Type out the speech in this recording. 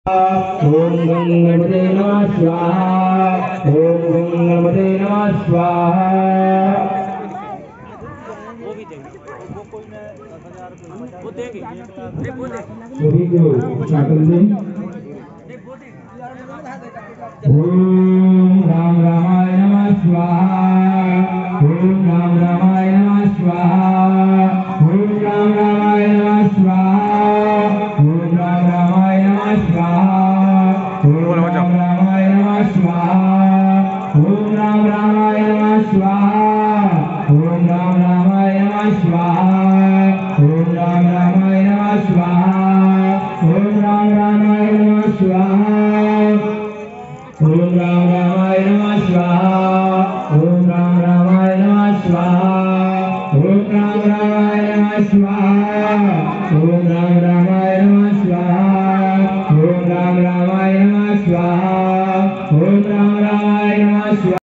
ओम गंगणपते नमः स्वाहा ओम गंगणपते नमः स्वाहा। सभी को शाकल दें। ओम राम रामाय नमः स्वाहा ओम राम रामाय नमः स्वाहा ओम राम रामाय नमः स्वाहा ओम राम रामाय नमः स्वाहा ओम राम रामाय नमः स्वाहा ओम राम रामाय नमः स्वाहा ओम राम रामाय नमः स्वाहा ओम राम रामाय नमः स्वाहा ओम राम रामाय नमः स्वाहा ओम राम रामाय नमः स्वाहा ओम राम रामाय नमः स्वाहा ओम राम रामाय नमः स्वाहा ओम राम रामाय नमः स्वाहा ओम राम रामाय नमः स्वाहा ओम राम रामाय नमः स्वाहा।